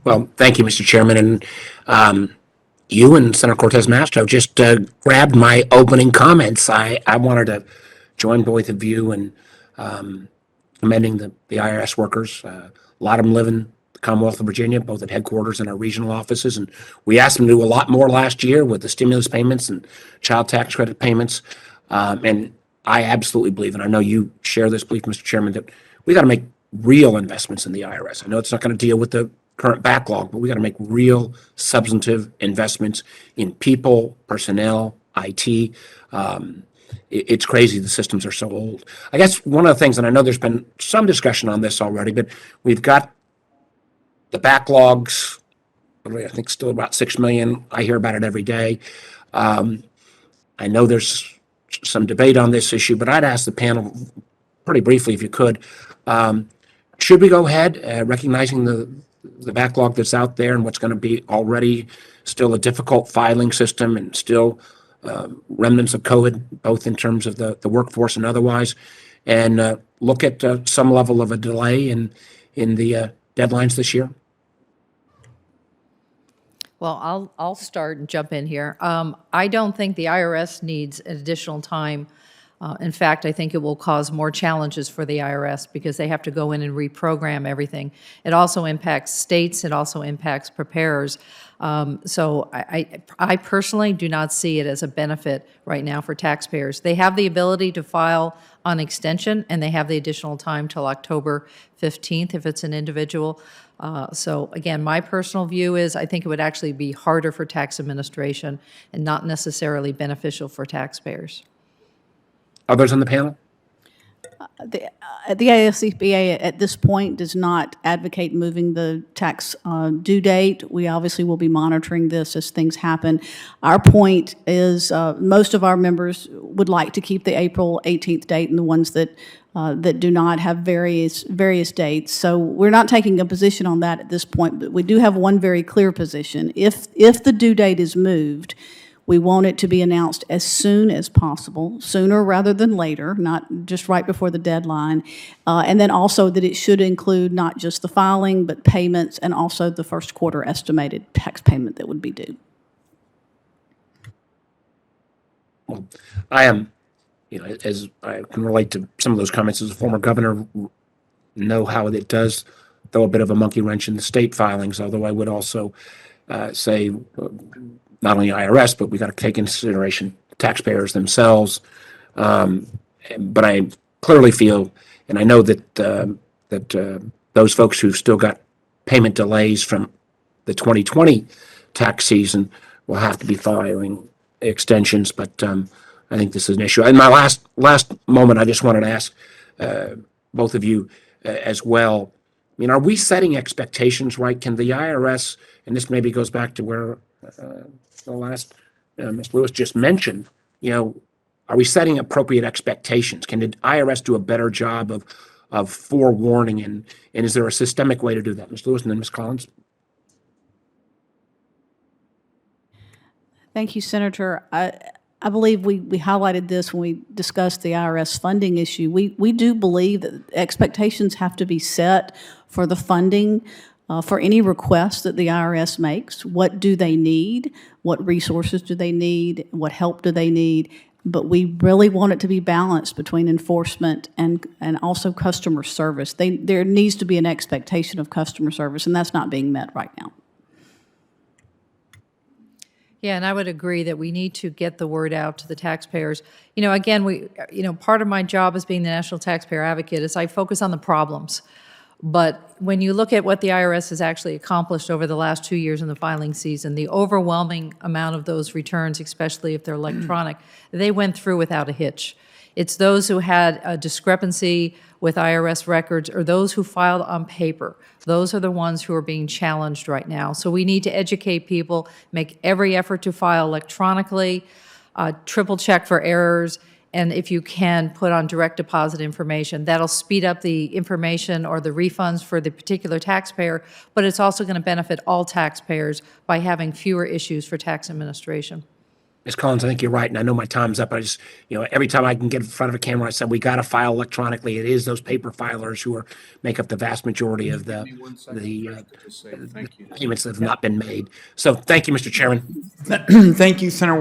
Well, thank you, Mr. Chairman. And you and Senator Cortez Masto just grabbed my opening comments. I wanted to join both of you in commending the IRS workers. A lot of them live in the Commonwealth of Virginia, both at headquarters and our regional offices. And we asked them to do a lot more last year with the stimulus payments and child tax credit payments. And I absolutely believe, and I know you share this belief, Mr. Chairman, that we got to make real investments in the IRS. I know it's not going to deal with the current backlog, but we got to make real substantive investments in people, personnel, IT. It's crazy the systems are so old. I guess one of the things, and I know there's been some discussion on this already, but we've got the backlogs, I think still about 6 million. I hear about it every day. I know there's some debate on this issue, but I'd ask the panel pretty briefly, if you could, should we go ahead, recognizing the backlog that's out there and what's going to be already still a difficult filing system and still remnants of COVID, both in terms of the workforce and otherwise, and look at some level of a delay in the deadlines this year? Well, I'll start and jump in here. I don't think the IRS needs additional time. In fact, I think it will cause more challenges for the IRS because they have to go in and reprogram everything. It also impacts states. It also impacts preparers. So I personally do not see it as a benefit right now for taxpayers. They have the ability to file on extension, and they have the additional time till October 15th if it's an individual. So again, my personal view is I think it would actually be harder for tax administration and not necessarily beneficial for taxpayers. Others on the panel? The AFCPA at this point does not advocate moving the tax due date. We obviously will be monitoring this as things happen. Our point is most of our members would like to keep the April 18th date, and the ones that do not have various dates. So we're not taking a position on that at this point, but we do have one very clear position. If the due date is moved, we want it to be announced as soon as possible, sooner rather than later, not just right before the deadline. And then also that it should include not just the filing, but payments and also the first quarter estimated tax payment that would be due. Well, I am, as I can relate to some of those comments as a former governor, know how it does throw a bit of a monkey wrench in the state filings, although I would also say, not only IRS, but we got to take into consideration taxpayers themselves. But I clearly feel, and I know that those folks who've still got payment delays from the 2020 tax season will have to be filing extensions. But I think this is an issue. And my last moment, I just wanted to ask both of you as well. I mean, are we setting expectations right? Can the IRS, and this maybe goes back to where the last Ms. Lewis just mentioned, are we setting appropriate expectations? Can the IRS do a better job of forewarning, and is there a systemic way to do that? Ms. Lewis and then Ms. Collins. Thank you, Senator. I believe we highlighted this when we discussed the IRS funding issue. We do believe that expectations have to be set for the funding for any request that the IRS makes. What do they need? What resources do they need? What help do they need? But we really want it to be balanced between enforcement and also customer service. There needs to be an expectation of customer service, and that's not being met right now. Yeah, and I would agree that we need to get the word out to the taxpayers. Again, part of my job as being the National Taxpayer Advocate is I focus on the problems. But when you look at what the IRS has actually accomplished over the last 2 years in the filing season, the overwhelming amount of those returns, especially if they're electronic, they went through without a hitch. It's those who had a discrepancy with IRS records or those who filed on paper. Those are the ones who are being challenged right now. So we need to educate people, make every effort to file electronically, triple check for errors, and if you can, put on direct deposit information. That'll speed up the information or the refunds for the particular taxpayer, but it's also going to benefit all taxpayers by having fewer issues for tax administration. Ms. Collins, I think you're right, and I know my time's up. I just, every time I can get in front of a camera, I said, we got to file electronically. It is those paper filers who make up the vast majority of Give me 1 second, the Chris, to just say thank you. payments that have not been made. So thank you, Mr. Chairman. Thank you, Senator